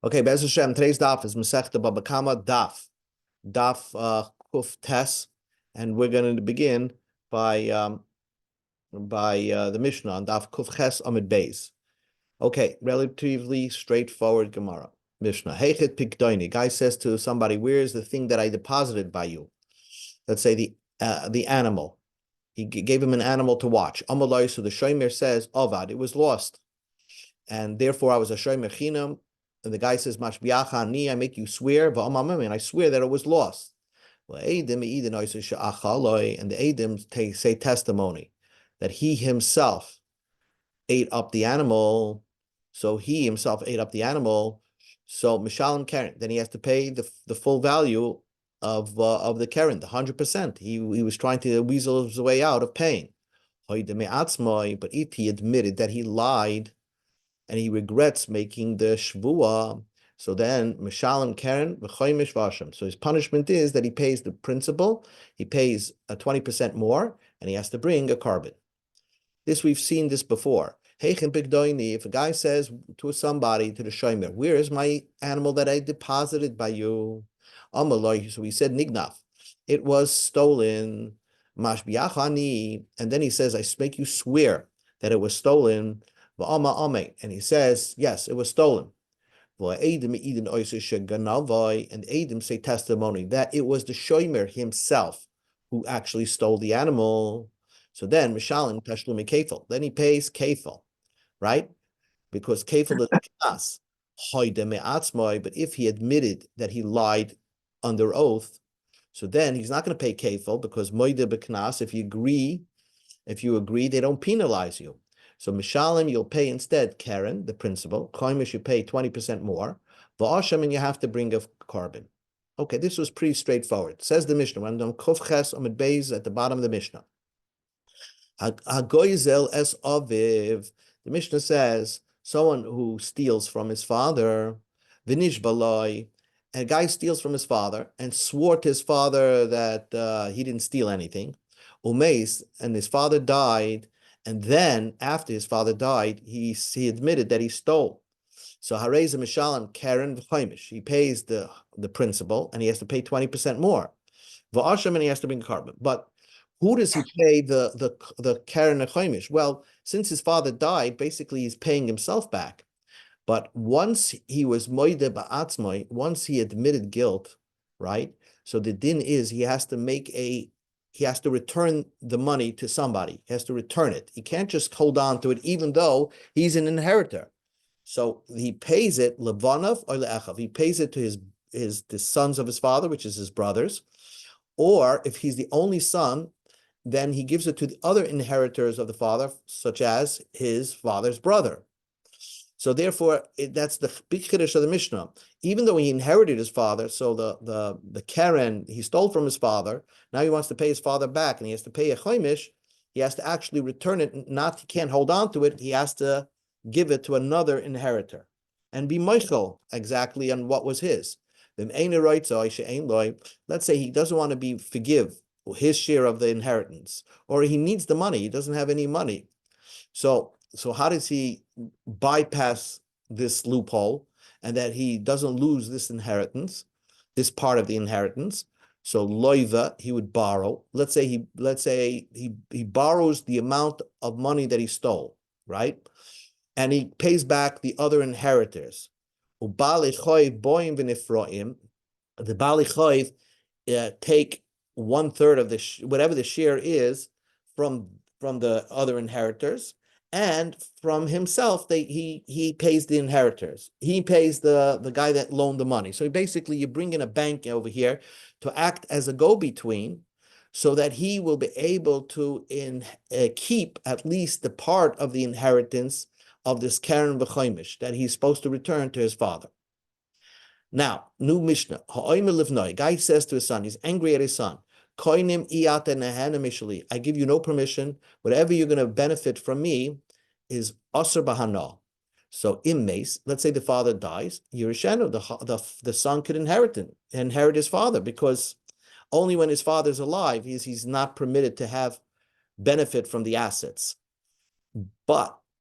Okay, Be'ez Hashem, today's daf is Masechta Baba Kamma daf Kuf Tes, and we're going to begin by the Mishnah on daf Kuf Ches Amid Beis. Okay, relatively straightforward Gemara. Mishnah. Heichet Pikdoini. Guy says to somebody, "Where's the thing that I deposited by you?" Let's say the animal. He gave him an animal to watch. Amalai. So the shomer says, "Avad, it was lost, and therefore I was a shomer chinam." And the guy says, "Mashbiacha ani, I make you swear, and I swear that it was lost." And the Edim say testimony that he himself ate up the animal. So he himself ate up the animal. So Mishalim Karen, then he has to pay the full value of the Karen, the 100%. He was trying to weasel his way out of paying. But if he admitted that he lied, and he regrets making the shvua, so then Mishalim Karen v'choymish v'asham. So his punishment is that he pays the principal, he pays a 20% more, and he has to bring a carbon. This we've seen this before. If a guy says to somebody, to the shomer, "Where is my animal that I deposited by you?" So he said, "Nignaf, it was stolen." Mashbiachani, and then he says, "I make you swear that it was stolen." And he says, "Yes, it was stolen." And Edim say testimony that it was the shomer himself who actually stole the animal. So then Mishalim Tashlumi Kefil. Then he pays Kefil, right? Because Kefil is Knas. But if he admitted that he lied under oath, so then he's not going to pay Kefil because Moide Beknas, if you agree, they don't penalize you. So Mishalim, you'll pay instead Karen, the principal. Choimish, you pay 20% more. V'asham, and you have to bring a carbon. Okay, this was pretty straightforward. Says the Mishnah, when on Kuf Ches Amid Beis at the bottom of the Mishnah. Hagoizel es aviv. The Mishnah says someone who steals from his father, v'nish baloi, a guy steals from his father and swore to his father that he didn't steal anything. Umeis, and his father died, and then after his father died, he admitted that he stole. So Hareza Mishalim Karen v'choimish. He pays the principal, and he has to pay 20% more. V'asham, and he has to bring a carbon. But who does he pay the Karen v'choimish? Well, since his father died, basically he's paying himself back. But once he was moide ba'atzmai, once he admitted guilt, right? So the din is he has to return the money to somebody. He has to return it. He can't just hold on to it, even though he's an inheritor. So he pays it levanov or le'echav. He pays it to the sons of his father, which is his brothers, or if he's the only son, then he gives it to the other inheritors of the father, such as his father's brother. So therefore, that's the big chiddush of the Mishnah. Even though he inherited his father, so the Karen he stole from his father, now he wants to pay his father back, and he has to pay a choimish. He has to actually return it. He can't hold on to it. He has to give it to another inheritor, and be meichel exactly on what was his. Let's say he doesn't want to forgive his share of the inheritance, or he needs the money. He doesn't have any money. So how does he bypass this loophole and that he doesn't lose this inheritance, this part of the inheritance? So loiva, he would borrow. Let's say he borrows the amount of money that he stole, right? And he pays back the other inheritors. The Bali Choiv take 1/3 of whatever the share is from the other inheritors, and from himself, he pays the inheritors. He pays the guy that loaned the money. So basically, you bring in a bank over here to act as a go-between, so that he will be able to keep at least the part of the inheritance of this Karen v'choimish that he's supposed to return to his father. Now, new Mishnah. Guy says to his son, he's angry at his son. I give you no permission. Whatever you're going to benefit from me is asr bahana. So immes, let's say the father dies, Yerishenu, the son could inherit his father, because only when his father's alive he's not permitted to have benefit from the assets.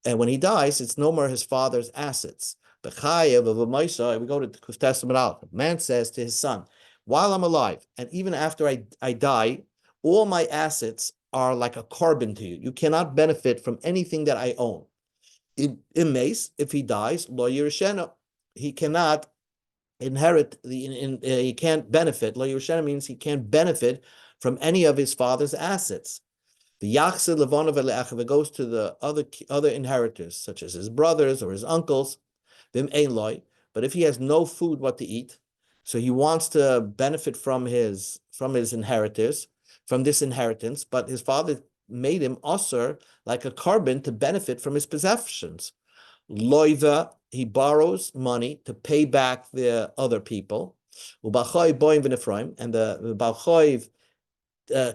And when he dies, it's no more his father's assets. We go to the Testament out. Man says to his son, while I'm alive, and even after I die, all my assets are like a carbon to you. You cannot benefit from anything that I own. In Mace, if he dies, lo yirshena, he cannot inherit he can't benefit. Lo yirshena means he can't benefit from any of his father's assets. The Yachsid Levanav Elechav goes to the other inheritors, such as his brothers or his uncles. Vim ein loy. But if he has no food, what to eat, so he wants to benefit from his inheritors, from this inheritance, but his father made him usher like a carbon to benefit from his possessions. Loiva, he borrows money to pay back the other people. Ubachoy boim v'nefraim, and the Balchoiv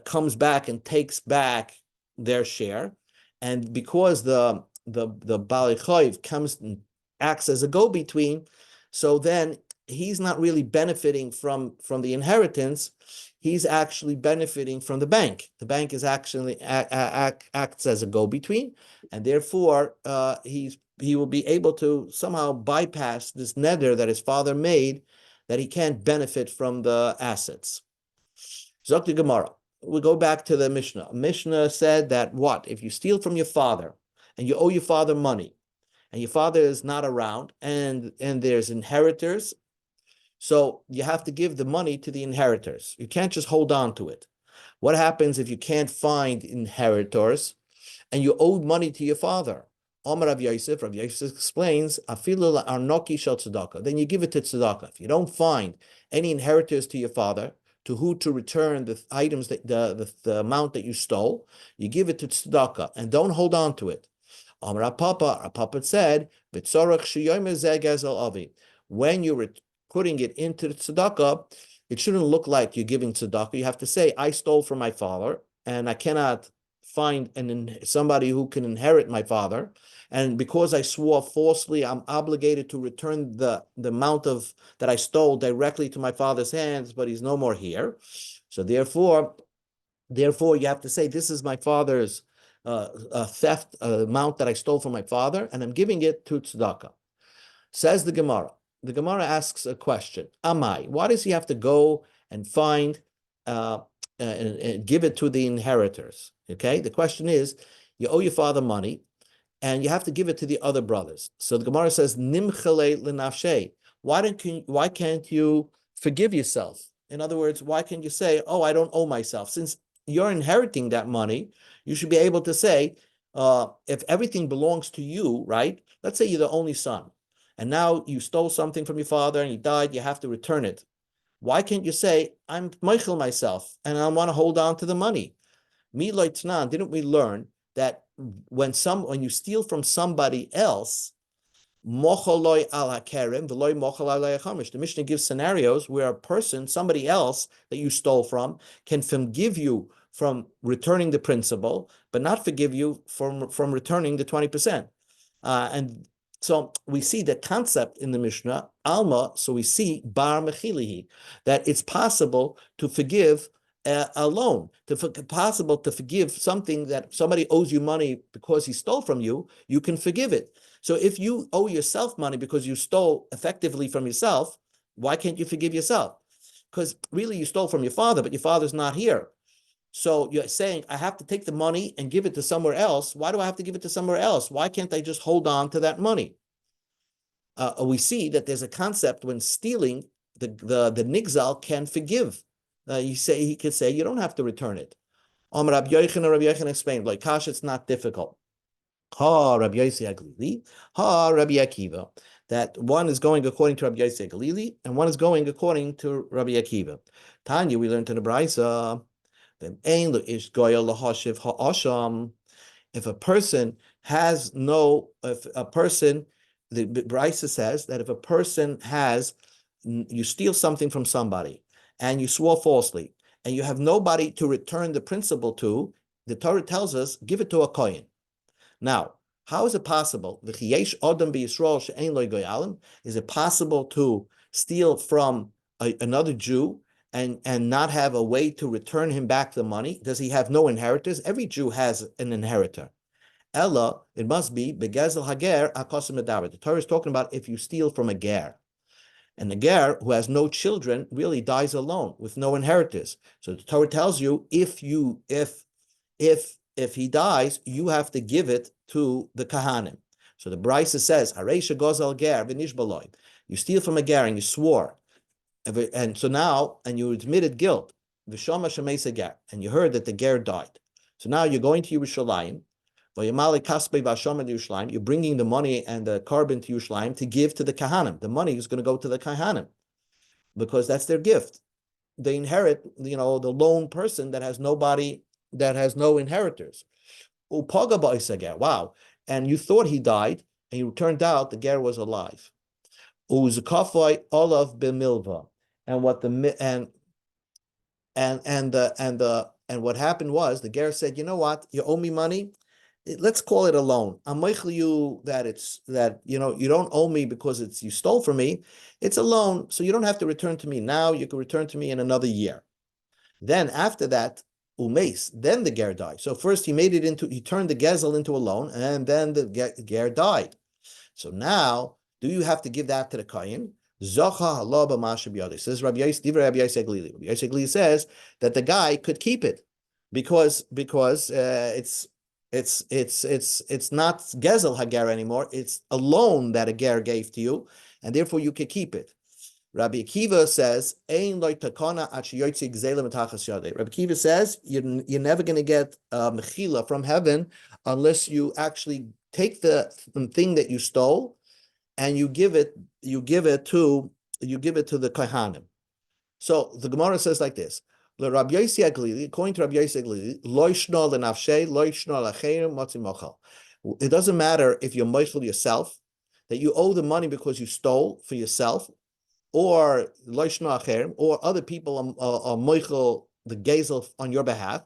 comes back and takes back their share, and because the Balchoiv comes and acts as a go-between, so then he's not really benefiting from the inheritance. He's actually benefiting from the bank. The bank is actually acts as a go-between, and therefore he will be able to somehow bypass this neder that his father made, that he can't benefit from the assets. Zok Gemara. We go back to the Mishnah. Mishnah said that what? If you steal from your father and you owe your father money, and your father is not around, and there's inheritors, so you have to give the money to the inheritors. You can't just hold on to it. What happens if you can't find inheritors and you owe money to your father? Omar Rav Yosef explains, Afilu arnoki shel tzedakah. Then you give it to tzedakah. If you don't find any inheritors to your father, to who to return the items, that the amount that you stole, you give it to tzedakah and don't hold on to it. Amar Papa said, when you're putting it into the tzedakah, it shouldn't look like you're giving tzedakah. You have to say, I stole from my father, and I cannot find somebody who can inherit my father. And because I swore falsely, I'm obligated to return the amount of that I stole directly to my father's hands, but he's no more here. So therefore, you have to say, this is my father's theft amount that I stole from my father, and I'm giving it to tzedakah. Says the Gemara. The Gemara asks a question. Amai, why does he have to go and find and give it to the inheritors? Okay, the question is, you owe your father money, and you have to give it to the other brothers. So the Gemara says, Nimchale l'nafshe. Why can't you forgive yourself? In other words, why can't you say, oh, I don't owe myself? Since you're inheriting that money, you should be able to say, if everything belongs to you, right? Let's say you're the only son, and now you stole something from your father and he died, you have to return it. Why can't you say, I'm meichel myself and I want to hold on to the money? Didn't we learn that when you steal from somebody else, the Mishnah gives scenarios where a person, somebody else that you stole from, can forgive you from returning the principal, but not forgive you from returning the 20%. And so we see the concept in the Mishnah, Alma, so we see bar mechilihi, that it's possible to forgive a loan, possible to forgive something that somebody owes you money because he stole from you, you can forgive it. So if you owe yourself money because you stole effectively from yourself, why can't you forgive yourself? Because really you stole from your father, but your father's not here. So you're saying, I have to take the money and give it to somewhere else. Why do I have to give it to somewhere else? Why can't I just hold on to that money? We see that there's a concept when stealing, the nigzal can forgive. He could say, you don't have to return it. Rabbi Yochanan explained, like Kash, it's not difficult. Ha Rabbi Yossi Aglili, ha Rabbi Akiva. That one is going according to Rabbi Yossi Aglili, and one is going according to Rabbi Akiva. Tanya, we learned in the Brisa, if a person has no, the Brisa says that if a person you steal something from somebody and you swore falsely and you have nobody to return the principal to, the Torah tells us, give it to a kohen. Now, how is it possible? Is it possible to steal from another Jew and not have a way to return him back the money? Does he have no inheritors? Every Jew has an inheritor. Ella, it must be begezel hager akosim medaber. The Torah is talking about if you steal from a ger. And the ger who has no children really dies alone with no inheritors. So the Torah tells you if he dies, you have to give it to the kahanim. So the Brisa says, Hareisha gozel ger v'nishbaloi. You steal from a ger and you swore, and so now you admitted guilt. V'shama shemesa ger, and you heard that the ger died. So now you're going to Yerushalayim. You're bringing the money and the carbon to Yerushalayim to give to the kahanim. The money is going to go to the kahanim because that's their gift. They inherit, the lone person that has nobody, that has no inheritors. Wow. And you thought he died, and it turned out the ger was alive. Olav b'milva. And what what happened was the ger said, you know what, you owe me money. Let's call it a loan. I'm meichel you that you don't owe me because you stole from me. It's a loan, so you don't have to return to me now. You can return to me in another year. Then after that, umeis, then the ger died. So first he turned the gezel into a loan, and then the ger died. So now, do you have to give that to the kohen? Zocha halaba masha says Rabbi Yosef Glili. Rabbi Yosef Glili says that the guy could keep it because it's not gezel hager anymore. It's a loan that a ger gave to you, and therefore you could keep it. Rabbi Akiva says, Rabbi Akiva says, you're never going to get mechila from heaven unless you actually take the thing that you stole and you give it to the kohanim. So the Gemara says like this. According to Rabbi Yosef Glili, it doesn't matter if you're moichel yourself, that you owe the money because you stole for yourself, or other people are moichel the gezel on your behalf.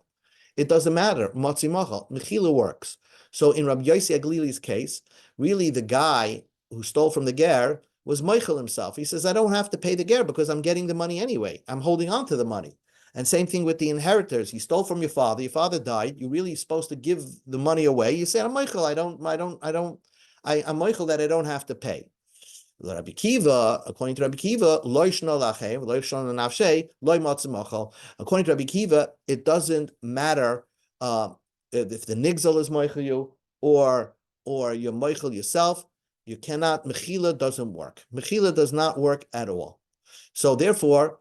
It doesn't matter. Mechila works. So in Rabbi Yosef Glili's case, really the guy who stole from the ger was moichel himself. He says, I don't have to pay the ger because I'm getting the money anyway. I'm holding on to the money. And same thing with the inheritors. You stole from your father. Your father died. You're really supposed to give the money away. You say, I'm moichel. I'm moichel that I don't have to pay. Rabbi Kiva, according to Rabbi Kiva, according to Rabbi Kiva, it doesn't matter if the nigzel is moichel you or you're moichel yourself. You cannot. Mechila doesn't work. Mechila does not work at all. So therefore,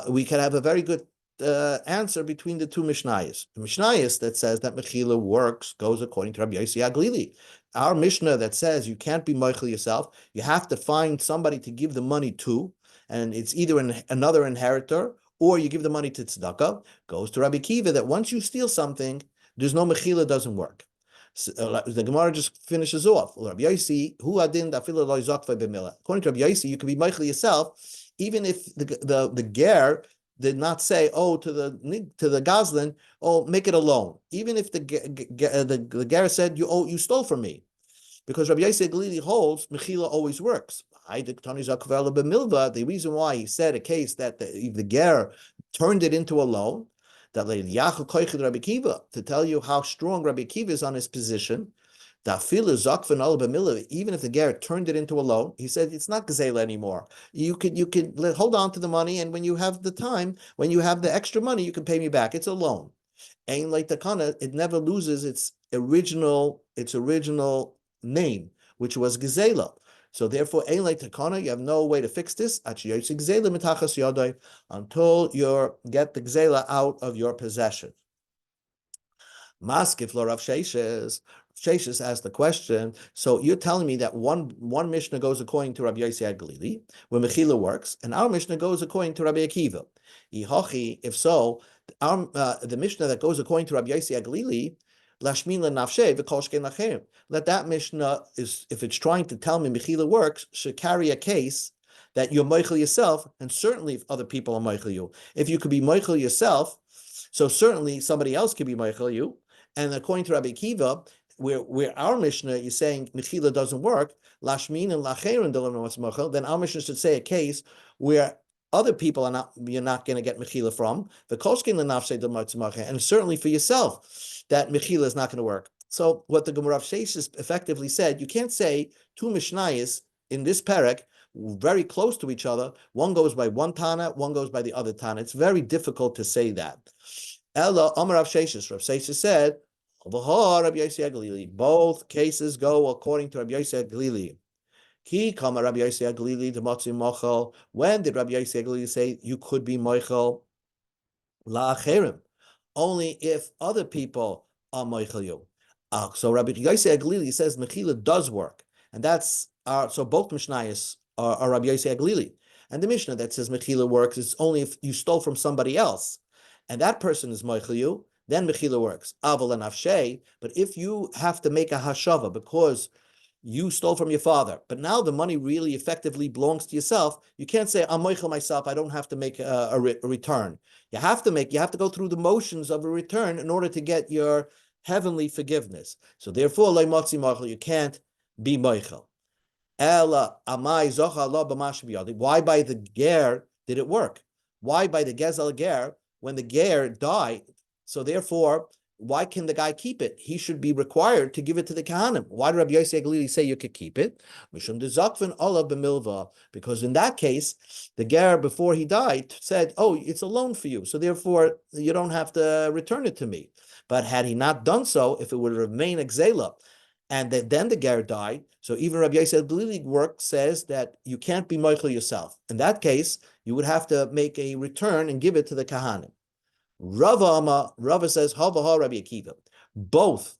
we can have a very good answer between the two Mishnayos. The Mishnayos that says that Mechila works goes according to Rabbi Yosef Glili. Our Mishnah that says you can't be moichel yourself, you have to find somebody to give the money to, and it's either another inheritor or you give the money to tzedakah, goes to Rabbi Kiva that once you steal something, there's no Mechila, doesn't work. The Gemara just finishes off. Rabbi Yosef, according to Rabbi Yosef, you can be moichel yourself, even if the ger did not say, to the gazlan, make it a loan. Even if the ger said, you stole from me, because Rabbi Yosef Glili holds mechila always works. The reason why he said a case that the ger turned it into a loan, to tell you how strong Rabbi Akiva is on his position. Even if the ger turned it into a loan, he said it's not gazela anymore. You could hold on to the money, and when you have the time, when you have the extra money, you can pay me back. It's a loan. Ain't like takana, it never loses its original name, which was gazela. So therefore, ain't like takana, you have no way to fix this until you get the gazela out of your possession. Maskif lo Rav Sheshes. Sheshes asked the question. So you're telling me that one Mishnah goes according to Rabbi Yosef Glili, where Mechila works, and our Mishnah goes according to Rabbi Akiva. If so, the Mishnah that goes according to Rabbi Yosef Glili, Lashmin lenafshei v'kolshkein lachem. That Mishnah is, if it's trying to tell me Mechila works, should carry a case that you're moichel yourself, and certainly if other people are moichel you. If you could be moichel yourself, so certainly somebody else could be moichel you. And according to Rabbi Akiva, where our Mishnah is saying Mechila doesn't work, Lashmin and Lacherin don't, then our Mishnah should say a case where other people you're not going to get Mechila from, and certainly for yourself, that Mechila is not going to work. So what the Gemara of Sheshes effectively said, you can't say two Mishnayos in this parak very close to each other. One goes by one Tana, one goes by the other Tana. It's very difficult to say that. Ella Amar Rav Sheshes. Rav Sheshes said, both cases go according to Rabbi Yosef Glili. Ki Kamma Rabbi Yosef Glili the Matzi Mochel. When did Rabbi Yosef Glili say you could be Mochel? La'acherim, only if other people are moichel you. So Rabbi Yosef Aglili says mechila does work, and that's so both Mishnayos are Rabbi Yosef Aglili, and the Mishnah that says mechila works is only if you stole from somebody else, and that person is moichel you, then mechila works. Aval and avshei, but if you have to make a hashava because you stole from your father, but now the money really effectively belongs to yourself, you can't say, I'm moichel myself, I don't have to make a return. You have to go through the motions of a return in order to get your heavenly forgiveness. So therefore, you can't be moichel. Why by the ger did it work? Why by the gezel ger when the ger died? So therefore, why can the guy keep it? He should be required to give it to the Kahanim. Why did Rabbi Yosef Glili say you could keep it? Because in that case, the ger before he died said, "Oh, it's a loan for you, so therefore you don't have to return it to me." But had he not done so, if it would remain exela, and then the ger died, so even Rabbi Yosef Glili work says that you can't be moichel yourself. In that case, you would have to make a return and give it to the Kahanim. Rava says, Hava Rabbi Akiva. Both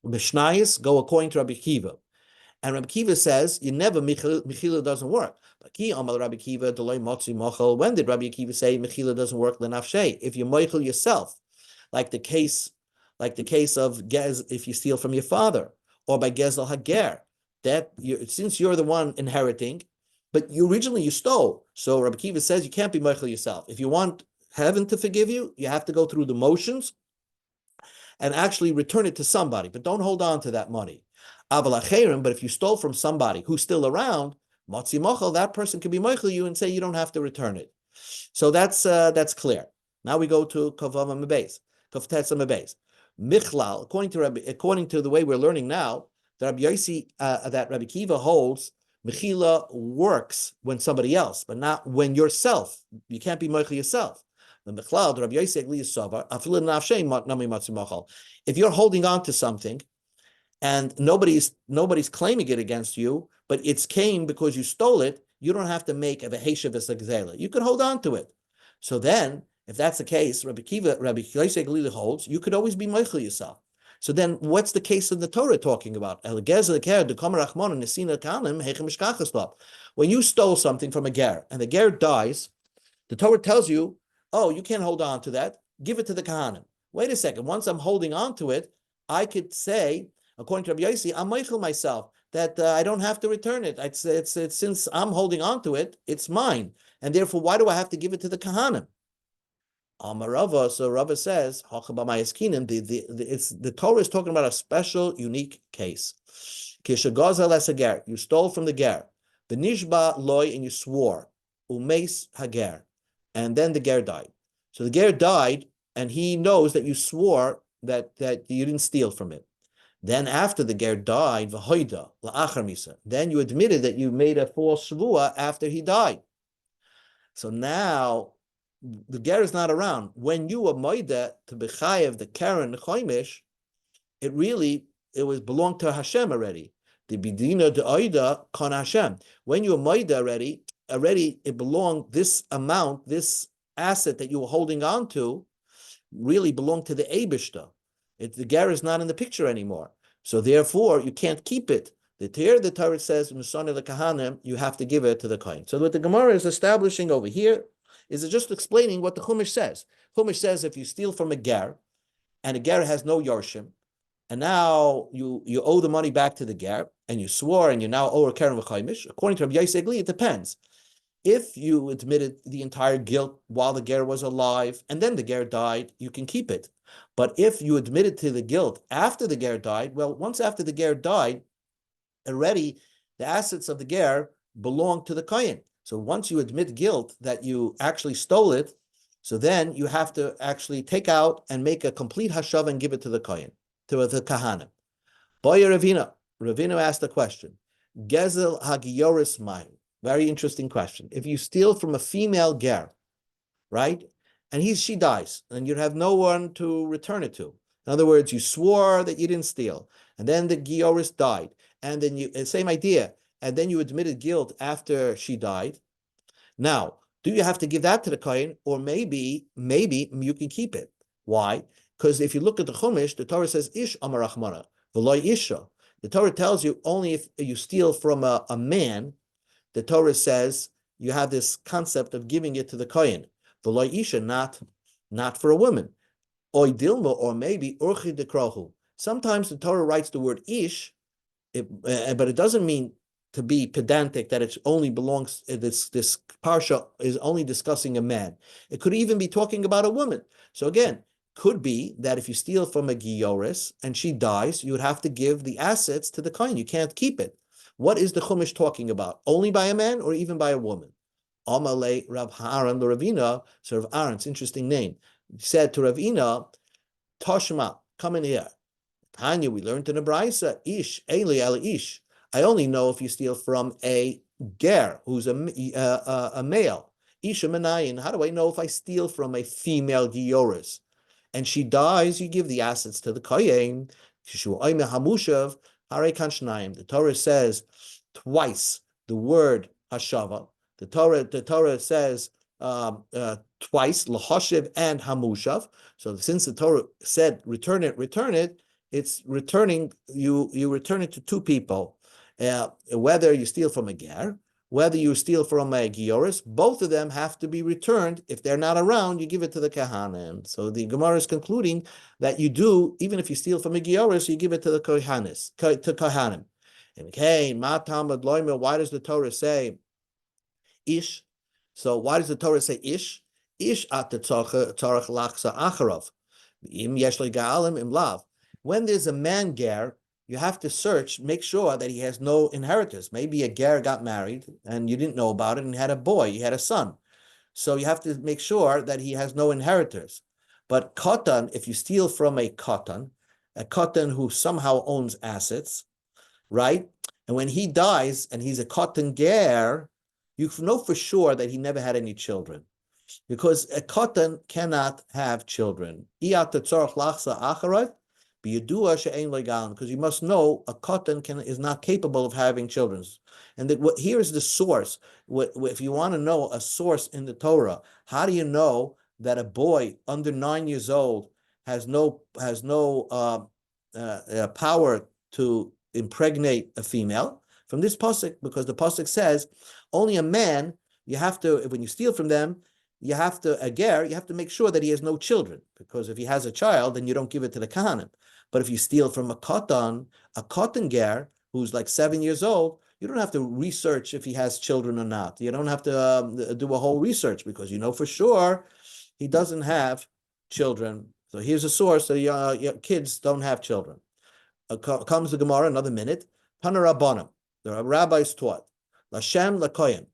Mishnayos go according to Rabbi Akiva. And Rabbi Akiva says, you never, Mechila doesn't work. When did Rabbi Akiva say Mechila doesn't work? If you moichel yourself, like the case of Gez, if you steal from your father, or by Gezel Hager, since you're the one inheriting, but you stole. So Rabbi Akiva says you can't be moichel yourself. If you want heaven to forgive you, you have to go through the motions and actually return it to somebody, but don't hold on to that money. But if you stole from somebody who's still around, that person can be moichel you and say you don't have to return it. So that's clear. Now we go to Kavav Mebez, Kavtetz Mebez. Michlal, according to the way we're learning now, that Rabbi Akiva holds Mechila works when somebody else, but not when yourself. You can't be moichel yourself. If you're holding on to something and nobody's claiming it against you, but it's came because you stole it, you don't have to make a veheshav v'sagzela. You can hold on to it. So then, if that's the case, Rabbi Yosef Glili holds, you could always be moichel yourself. So then, what's the case of the Torah talking about? When you stole something from a ger and the ger dies, the Torah tells you, oh, you can't hold on to that. Give it to the Kahanim. Wait a second. Once I'm holding on to it, I could say, according to Rabbi Yossi, I'm moichel myself, that I don't have to return it. It's since I'm holding on to it, it's mine. And therefore, why do I have to give it to the Kahanim? Rava, so Rava says, the Torah is talking about a special, unique case. You stole from the ger. The nishba loy, and you swore. Umeis hager. And then the ger died. So the ger died, and he knows that you swore that you didn't steal from it. Then after the ger died, v'hoida la'achar misa. Then you admitted that you made a false shvua after he died. So now the ger is not around. When you were moida to bechayev the karen choimish, it was belonged to Hashem already. The bidina de oida kon Hashem. When you were moida already it belonged, this amount, this asset that you were holding on to, really belonged to the Eibishter. The ger is not in the picture anymore. So therefore, you can't keep it. The Torah says, Musana the Kahanim, you have to give it to the Kohen. So what the Gemara is establishing over here is just explaining what the Chumash says. Chumash says if you steal from a ger, and a ger has no Yorshim, and now you owe the money back to the ger, and you swore, and you now owe a keren v'chaimish, according to Rabbi Yosef Glili, it depends. If you admitted the entire guilt while the ger was alive, and then the ger died, you can keep it. But if you admitted to the guilt after the ger died, well, once after the ger died, already the assets of the ger belong to the kohen. So once you admit guilt that you actually stole it, so then you have to actually take out and make a complete hashav and give it to the kohen, to the Kahanim. Boya Ravina asked a question. Gezel Hagioris Maim. Very interesting question. If you steal from a female ger, right, and she dies, and you have no one to return it to. In other words, you swore that you didn't steal, and then the Gioris died, and then same idea, and then you admitted guilt after she died. Now, do you have to give that to the kohen, or maybe you can keep it? Why? Because if you look at the Chumash, the Torah says ish amarachmana, v'loy isha. The Torah tells you only if you steal from a man. The Torah says you have this concept of giving it to the kohen, v'loy isha, not for a woman. Oy dilma, or maybe urchi dekrohu. Sometimes the Torah writes the word ish, but it doesn't mean to be pedantic that it only belongs, this parsha is only discussing a man. It could even be talking about a woman. So again, could be that if you steal from a Gioris and she dies, you would have to give the assets to the kohen. You can't keep it. What is the Chumash talking about? Only by a man or even by a woman? Amalei Rav Aaron Ravina, so Rav Aaron's interesting name, said to Ravina, Toshma, come in here. Tanya, we learned in the Braisa, Ish, Eli El Ish. I only know if you steal from a ger, who's a male. Isha Menayin, how do I know if I steal from a female Gioris? And she dies, you give the assets to the Kohen. The Torah says twice the word Hashava. The Torah says twice, Lahoshev and Hamushav. So since the Torah said return it, it's returning, you return it to two people. Whether you steal from a ger, whether you steal from a gioris, both of them have to be returned. If they're not around, you give it to the kahanim. So the Gemara is concluding that you do, even if you steal from a gioris, you give it to the kahanim. And okay, why does the Torah say ish? So why does the Torah say ish? Ish at the tzarach lachsa acharav. Im yesh ga'alim im lav. When there's a man ger, you have to search, make sure that he has no inheritors. Maybe a ger got married and you didn't know about it and had a boy, he had a son. So you have to make sure that he has no inheritors. But katan, if you steal from a katan who somehow owns assets, right? And when he dies and he's a katan ger, you know for sure that he never had any children. Because a katan cannot have children. Because you must know a katan is not capable of having children. And here is the source. If you want to know a source in the Torah, how do you know that a boy under 9 years old has no power to impregnate a female? From this pasuk, because the pasuk says only a man, you have to, when you steal from them, you have to make sure that he has no children, because if he has a child, then you don't give it to the kahanim. But if you steal from a katan ger, who's like 7 years old, you don't have to research if he has children or not. You don't have to do a whole research, because you know for sure he doesn't have children. So here's a source, so your kids don't have children. Comes the Gemara, another minute. Panarabanim, the rabbis taught, Lashem lakoyin.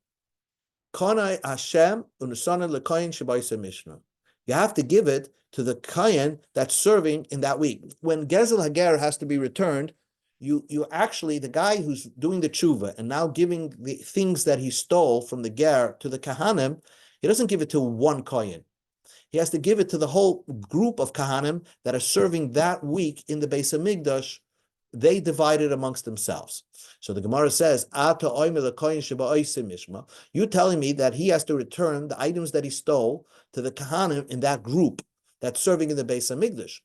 Konai Hashem unusana lekayin shabayis Mishnah. You have to give it to the kayin that's serving in that week. When Gezel Hager has to be returned, you actually, the guy who's doing the tshuva and now giving the things that he stole from the ger to the kahanim, he doesn't give it to one kayin. He has to give it to the whole group of kahanim that are serving that week in the Beis Hamikdash. They divide it amongst themselves. So the Gemara says, you're telling me that he has to return the items that he stole to the kahanim in that group that's serving in the Beis Hamikdash.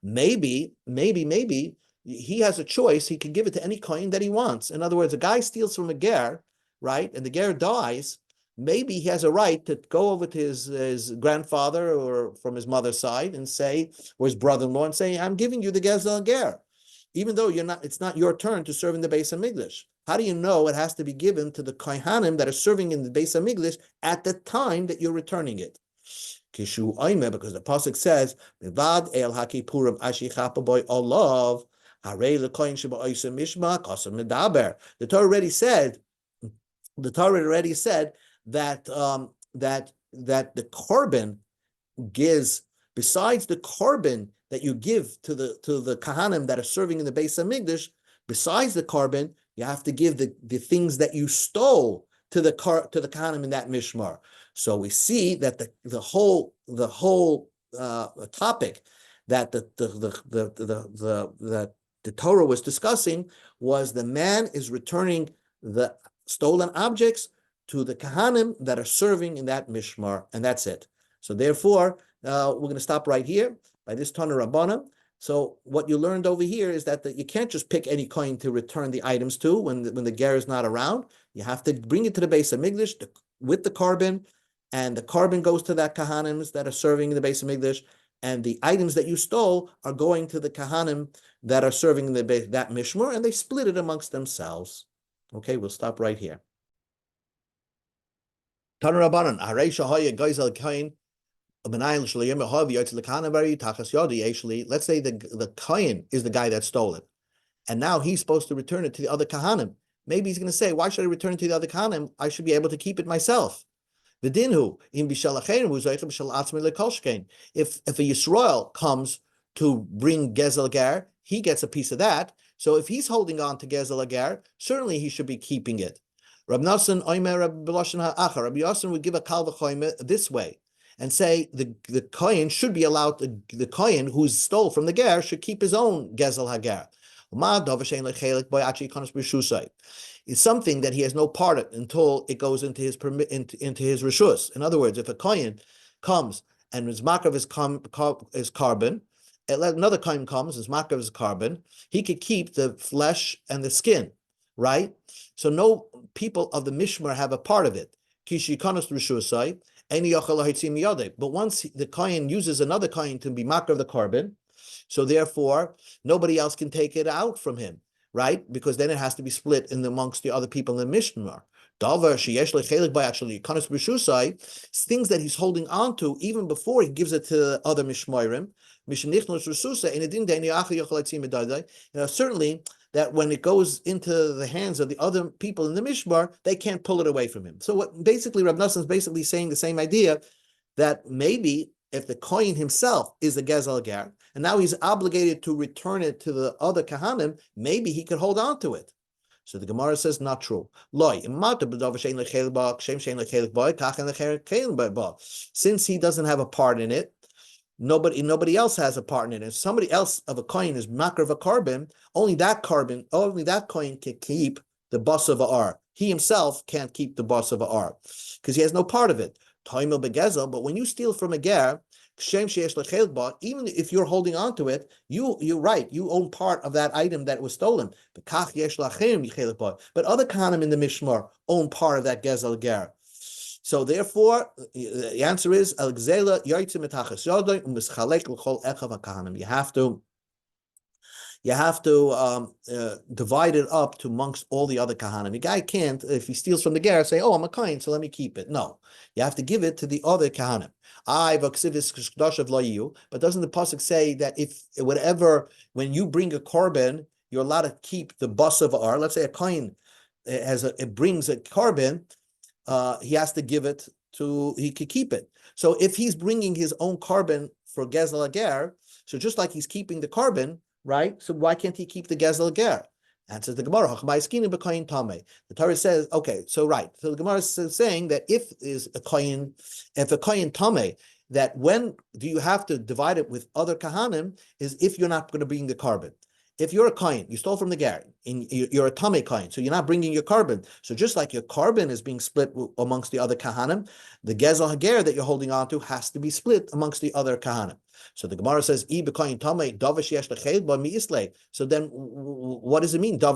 Maybe he has a choice. He can give it to any kohen that he wants. In other words, a guy steals from a ger, right, and the ger dies. Maybe he has a right to go over to his grandfather or from his mother's side and say, or his brother-in-law, and say, I'm giving you the Gezel Ger, even though it's not your turn to serve in the Beis Hamikdash. How do you know it has to be given to the Kohanim that are serving in the Beis Hamikdash at the time that you're returning it? Kishu Oime, because the pasuk says, Mevad El Hakipurim Ashi Chapaboy Olav, Harei Lekoyin Sheba Oisem Mishma, Kosem Medaber. The Torah already said that the korban gives besides the korban that you give to the kahanim that are serving in the Beis Hamikdash, besides the korban, you have to give the things that you stole to the kahanim in that mishmar. So we see that the whole topic that the Torah was discussing was the man is returning the stolen objects to the kahanim that are serving in that mishmar, and that's it. So therefore, we're going to stop right here by this Tana Rabbana. So what you learned over here is that you can't just pick any coin to return the items to when the ger is not around. You have to bring it to the Beis Hamikdash with the korban, and the korban goes to that kahanim that are serving in the Beis Hamikdash, and the items that you stole are going to the kahanim that are serving in that mishmar, and they split it amongst themselves. Okay, we'll stop right here. Tana Rabbanan, Harei Shahaya Geisel Kain. Let's say the kohen is the guy that stole it, and now he's supposed to return it to the other kahanim. Maybe he's going to say, "Why should I return it to the other kahanim? I should be able to keep it myself." If a Yisrael comes to bring gezel ger, he gets a piece of that. So if he's holding on to gezel ger, certainly he should be keeping it. Rabbi Nosson would give a kal v'chomer this way and say the kohen should be allowed the kohen who stole from the ger should keep his own gezel hager. It's something that he has no part of until it goes into his reshus. In other words, if a kohen comes and his mark of his carbon, another kohen comes, his mark of his carbon, he could keep the flesh and the skin, right? So no people of the mishmar have a part of it. But once the kohen uses another kohen to be makar of the carbon, so therefore nobody else can take it out from him, right? Because then it has to be split amongst the other people in the mishmar. Things that he's holding on to even before he gives it to the other mishmarim. Certainly that when it goes into the hands of the other people in the mishmar, they can't pull it away from him. So what basically Rav Nosson is basically saying the same idea, that maybe if the kohen himself is a gezel ger, and now he's obligated to return it to the other kahanim, maybe he could hold on to it. So the Gemara says, not true. Since he doesn't have a part in it, nobody else has a part in it. If somebody else of a coin is makar of a carbon, only that coin can keep the bus of a R. He himself can't keep the bus of a R because he has no part of it. But when you steal from a ger, even if you're holding on to it, you're right, you own part of that item that was stolen. But other kahanim in the mishmar own part of that gezel ger. So therefore, the answer is you have to divide it up to amongst all the other kahanim. The guy can't, if he steals from the ger, say, "Oh, I'm a kohen, so let me keep it." No, you have to give it to the other kahanim. But doesn't the pasuk say that when you bring a korban, you're allowed to keep the bus of ar? Let's say a kohen brings a korban. He has to give it he could keep it. So if he's bringing his own carbon for gezel ger, so just like he's keeping the carbon, right? So why can't he keep the gezel ger? Answers the Gemara. The Torah says, okay, so right. So the Gemara is saying that if a kohen tameh, that when do you have to divide it with other kahanim is if you're not going to bring the carbon. If you're a kohen, you stole from the ger, and you're a tameh kohen, so you're not bringing your carbon. So just like your carbon is being split amongst the other kahanim, the gezel hager that you're holding on to has to be split amongst the other kahanim. So the Gemara says, so then what does it mean? How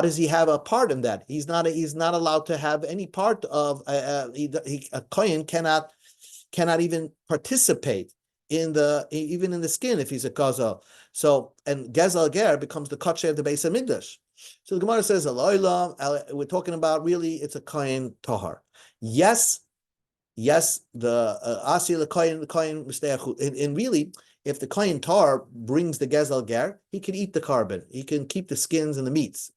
does he have a part in that? He's not allowed to have any part of a kohen cannot even participate even in the skin if he's a gazal. So, and gezel ger becomes the kotche of the Beis Hamikdash. So the Gemara says, we're talking about really it's a kohen tahar. Yes, the asi the kohen misteichu. And really, if the kohen tahar brings the gezel ger, he can eat the carbon. He can keep the skins and the meats.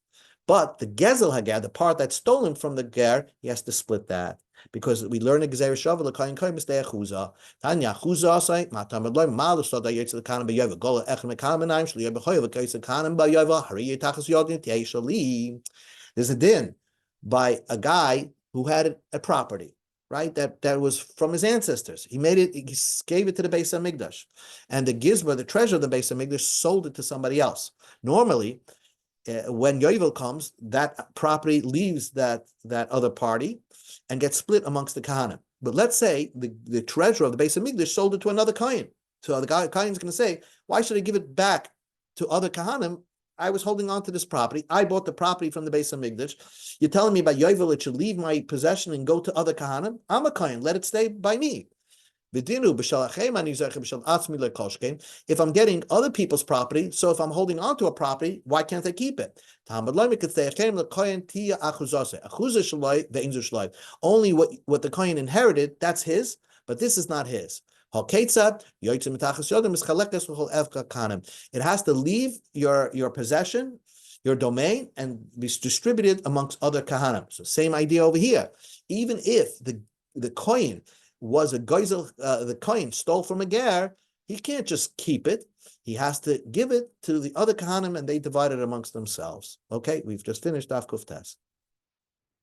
But the gezel hager, the part that's stolen from the ger, he has to split that. because we learn a Gezer Shavu l'kayin kain b'stei achuza. Tanya achuza say matam adloy malu soda yitz l'kanim b'yovel gola echem l'kanim b'naim shli yabchoy v'kayis l'kanim b'yovel hari yitachas yodin teishali. There's a din by a guy who had a property, right? That was from his ancestors. He made it, he gave it to the Beis Hamikdash, and the gizbar, the treasure of the Beis Hamikdash, sold it to somebody else. Normally, when Yovel comes, that property leaves that other party and gets split amongst the Kahanim. But let's say the treasure of the Beis Hamikdash sold it to another Kahin. So the Kahin is going to say, why should I give it back to other Kahanim? I was holding on to this property. I bought the property from the Beis Hamikdash. You're telling me by Yovel it should leave my possession and go to other Kahanim? I'm a Kahin. Let it stay by me. If I'm getting other people's property, so if I'm holding on to a property, why can't I keep it? Only what the Kohen inherited, that's his, but this is not his. It has to leave your possession, your domain, and be distributed amongst other Kahanim. So same idea over here. Even if the Kohen was a geyser, the Kohen stole from a ger, he can't just keep it. He has to give it to the other Kahanim, and they divide it amongst themselves. Okay, we've just finished Daf Kuf Tes.